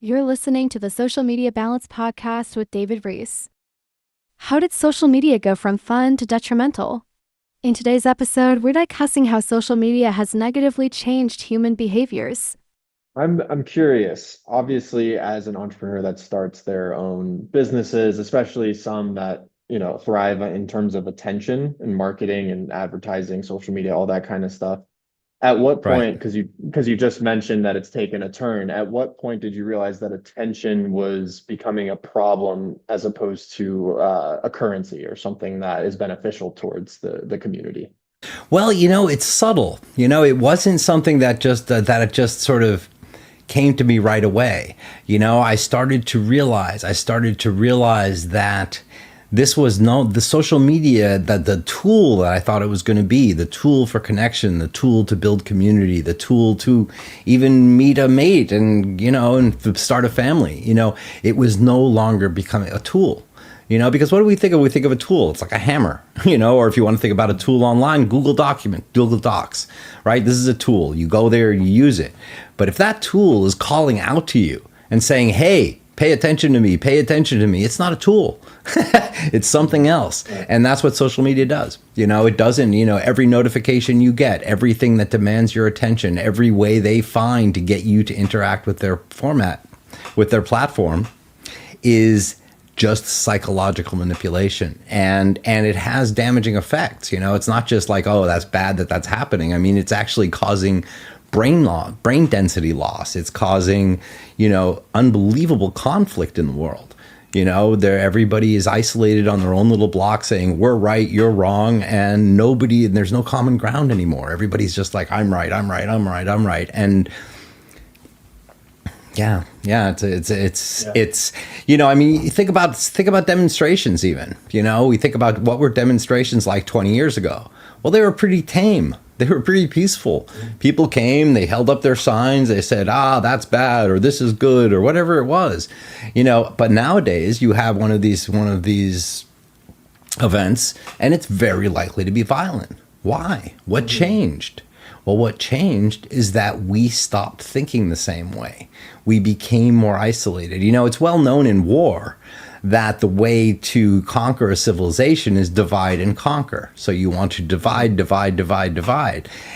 You're listening to the Social Media Balance Podcast with David Reese. How did social media go from fun to detrimental? In today's episode, we're discussing how social media has negatively changed human behaviors. I'm curious. Obviously, as an entrepreneur that starts their own businesses, especially some that, thrive in terms of attention and marketing and advertising, social media, all that kind of stuff. At what Right. point, because you just mentioned that it's taken a turn, at what point did you realize that attention was becoming a problem as opposed to a currency or something that is beneficial towards the community? Well, it's subtle. It wasn't something that it just sort of came to me right away. I started to realize that this was no the social media, that the tool that I thought it was going to be, the tool for connection, the tool to build community, the tool to even meet a mate and start a family. It was no longer becoming a tool. Because what do we think of? We think of a tool. It's like a hammer, or if you want to think about a tool online, Google Docs, right? This is a tool. You go there and you use it. But if that tool is calling out to you and saying, hey, pay attention to me, it's not a tool. It's something else. And that's what social media does. It doesn't, every notification you get, everything that demands your attention, every way they find to get you to interact with their format, with their platform, is just psychological manipulation, and it has damaging effects. It's not just like, oh, that's bad that's happening. I mean, it's actually causing brain density loss. It's causing unbelievable conflict in the world. Everybody is isolated on their own little block, saying we're right, you're wrong, and there's no common ground anymore. Everybody's just like, I'm right, and yeah, it's I mean, you think about demonstrations even. We think about what were demonstrations like 20 years ago. Well, they were pretty tame. They were pretty peaceful. People came, they held up their signs, they said, that's bad, or this is good, or whatever it was. But nowadays you have one of these events and it's very likely to be violent. Why? What changed? Well, what changed is that we stopped thinking the same way. We became more isolated. It's well known in war that the way to conquer a civilization is divide and conquer. So you want to divide.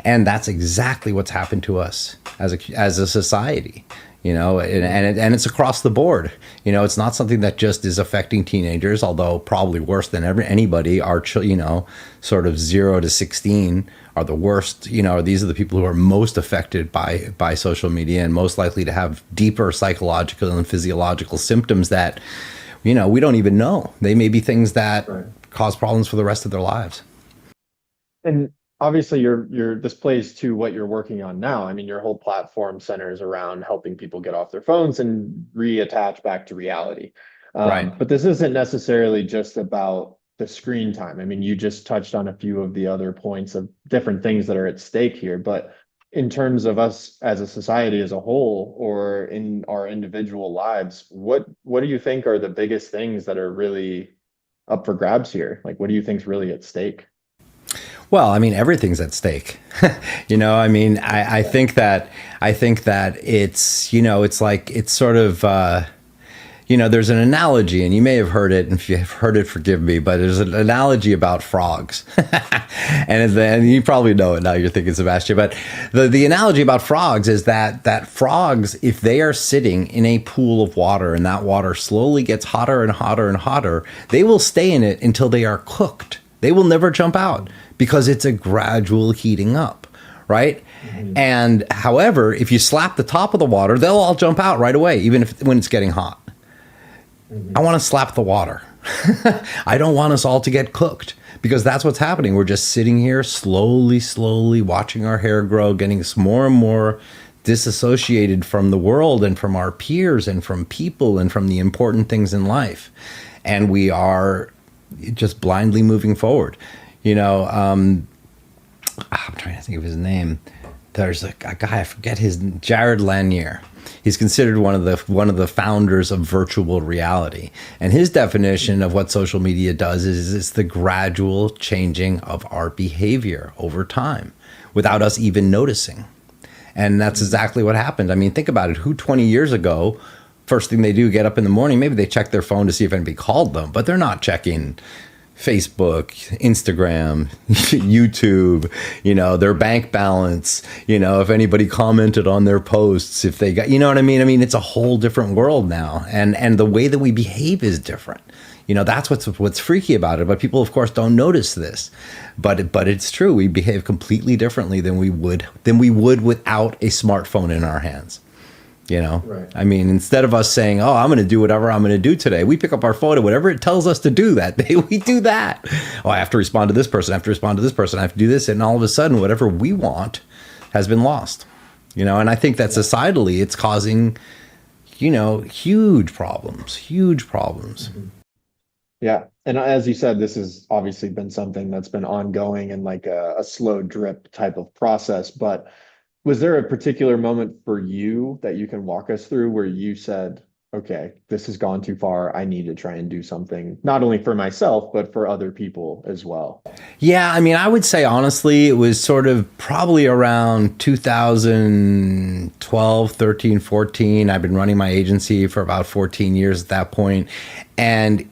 And that's exactly what's happened to us as a society. And it's across the board. It's not something that just is affecting teenagers, although probably worse than anybody. Our sort of 0 to 16 are the worst. These are the people who are most affected by social media and most likely to have deeper psychological and physiological symptoms that we don't even know. They may be things that cause problems for the rest of their lives. And obviously this plays to what you're working on now. I mean, your whole platform centers around helping people get off their phones and reattach back to reality. Right. But this isn't necessarily just about the screen time. I mean, you just touched on a few of the other points of different things that are at stake here. But in terms of us as a society as a whole, or in our individual lives, what do you think are the biggest things that are really up for grabs here? Like, what do you think is really at stake? Well, I mean, everything's at stake. I mean, I think that it's, it's like, it's sort of, there's an analogy, and you may have heard it, and if you've heard it, forgive me, but there's an analogy about frogs. and you probably know it now, you're thinking, Sebastian, but the analogy about frogs is that frogs, if they are sitting in a pool of water and that water slowly gets hotter and hotter and hotter, they will stay in it until they are cooked. They will never jump out because it's a gradual heating up, right? Mm-hmm. And however, if you slap the top of the water, they'll all jump out right away, even when it's getting hot. Mm-hmm. I want to slap the water. I don't want us all to get cooked, because that's what's happening. We're just sitting here slowly watching our hair grow, getting more and more disassociated from the world and from our peers and from people and from the important things in life. And we are just blindly moving forward. I'm trying to think of his name. There's a guy, I forget Jared Lanier. He's considered one of the founders of virtual reality. And his definition of what social media does is it's the gradual changing of our behavior over time without us even noticing. And that's exactly what happened. I mean, think about it. Who 20 years ago first thing they do, get up in the morning, maybe they check their phone to see if anybody called them, but they're not checking Facebook, Instagram, YouTube, their bank balance, if anybody commented on their posts, if they got, what I mean? I mean, it's a whole different world now. And the way that we behave is different. That's what's freaky about it. But people, of course, don't notice this. But it's true. We behave completely differently than we would without a smartphone in our hands. Right. I mean, instead of us saying, oh, I'm going to do whatever I'm going to do today, we pick up our phone and whatever it tells us to do that day, we do that. Oh, I have to respond to this person. I have to respond to this person. I have to do this. And all of a sudden, whatever we want has been lost. And I think that societally, it's causing, huge problems. Mm-hmm. Yeah. And as you said, this has obviously been something that's been ongoing and like a slow drip type of process. But was there a particular moment for you that you can walk us through where you said, okay, this has gone too far. I need to try and do something, not only for myself, but for other people as well? Yeah. I mean, I would say, honestly, it was sort of probably around 2012, 13, 14. I've been running my agency for about 14 years at that point. And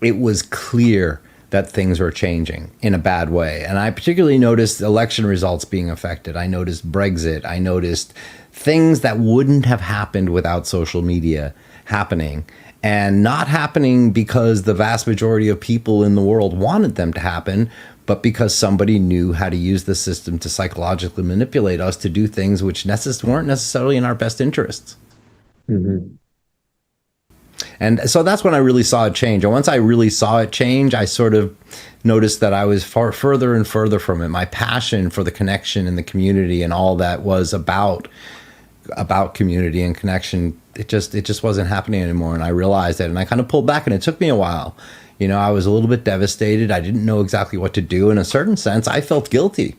it was clear that things were changing in a bad way. And I particularly noticed election results being affected. I noticed Brexit. I noticed things that wouldn't have happened without social media happening, and not happening because the vast majority of people in the world wanted them to happen, but because somebody knew how to use the system to psychologically manipulate us to do things which weren't necessarily in our best interests. Mm-hmm. And so that's when I really saw it change. And once I really saw it change, I sort of noticed that I was far further and further from it. My passion for the connection and the community and all that was about community and connection. It just wasn't happening anymore. And I realized that, and I kind of pulled back, and it took me a while. I was a little bit devastated. I didn't know exactly what to do. In a certain sense, I felt guilty.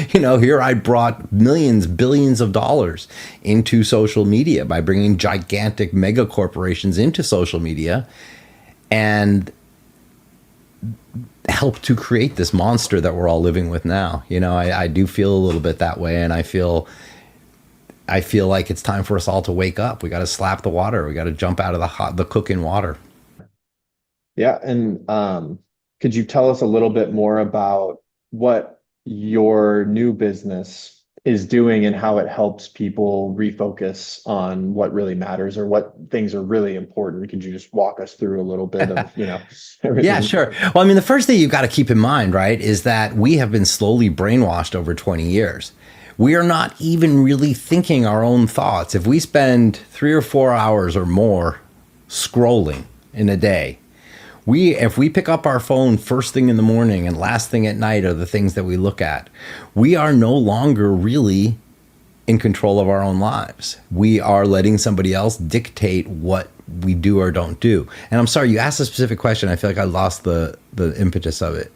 Here I brought millions, billions of dollars into social media by bringing gigantic mega corporations into social media and helped to create this monster that we're all living with now. I do feel a little bit that way. And I feel like it's time for us all to wake up. We got to slap the water. We got to jump out of the cooking water. Yeah. And could you tell us a little bit more about what your new business is doing and how it helps people refocus on what really matters or what things are really important? Could you just walk us through a little bit of, everything? Yeah, sure. Well, I mean, the first thing you've got to keep in mind, right, is that we have been slowly brainwashed over 20 years. We are not even really thinking our own thoughts. If we spend 3 or 4 hours or more scrolling in a day, if we pick up our phone first thing in the morning and last thing at night are the things that we look at, we are no longer really in control of our own lives. We are letting somebody else dictate what we do or don't do. And I'm sorry, you asked a specific question. I feel like I lost the impetus of it.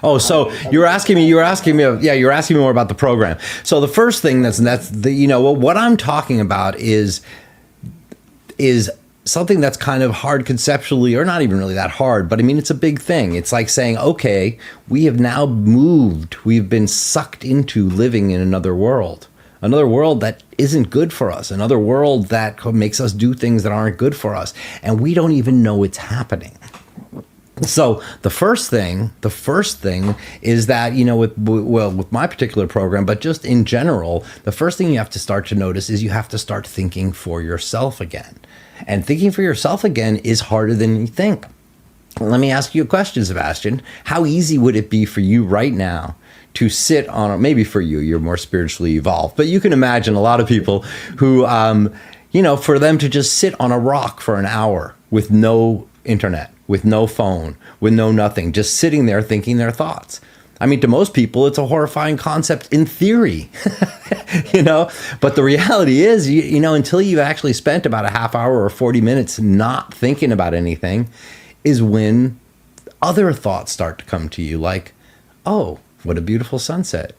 Oh, so you're asking me more about the program. So the first thing what I'm talking about is something that's kind of hard conceptually, or not even really that hard, but I mean, it's a big thing. It's like saying, okay, we've been sucked into living in another world that isn't good for us, another world that makes us do things that aren't good for us. And we don't even know it's happening. So the first thing is that, with my particular program, but just in general, the first thing you have to start to notice is you have to start thinking for yourself again. And thinking for yourself again is harder than you think. Let me ask you a question, Sebastian. How easy would it be for you right now to sit on, maybe for you, you're more spiritually evolved, but you can imagine a lot of people who, for them to just sit on a rock for an hour with no internet, with no phone, with no nothing, just sitting there thinking their thoughts. I mean, to most people, it's a horrifying concept in theory, but the reality is, until you've actually spent about a half hour or 40 minutes not thinking about anything, is when other thoughts start to come to you, like, oh, what a beautiful sunset.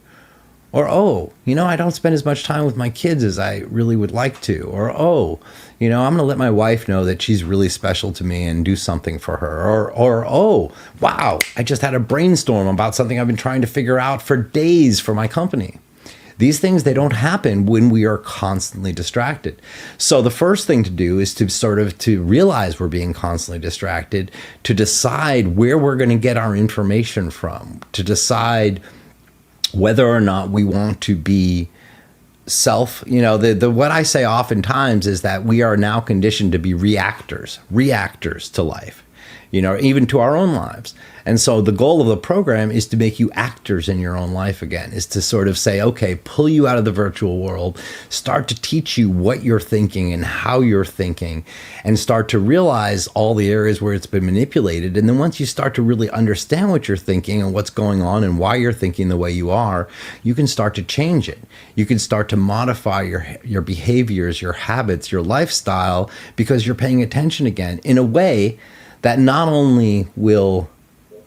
Or, oh, I don't spend as much time with my kids as I really would like to. Or, oh, I'm going to let my wife know that she's really special to me and do something for her. Or, oh, wow, I just had a brainstorm about something I've been trying to figure out for days for my company. These things, they don't happen when we are constantly distracted. So the first thing to do is to sort of to realize we're being constantly distracted, to decide where we're going to get our information from, to decide whether or not we want to be the what I say oftentimes is that we are now conditioned to be reactors to life, even to our own lives. And so the goal of the program is to make you actors in your own life again, is to sort of say, okay, pull you out of the virtual world, start to teach you what you're thinking and how you're thinking, and start to realize all the areas where it's been manipulated. And then once you start to really understand what you're thinking and what's going on and why you're thinking the way you are, you can start to change it. You can start to modify your behaviors, your habits, your lifestyle, because you're paying attention again in a way that not only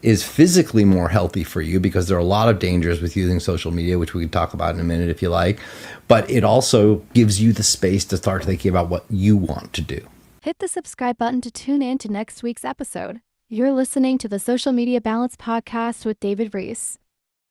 is physically more healthy for you, because there are a lot of dangers with using social media, which we can talk about in a minute if you like, but it also gives you the space to start thinking about what you want to do. Hit the subscribe button to tune in to next week's episode. You're listening to the Social Media Balance Podcast with David Rees.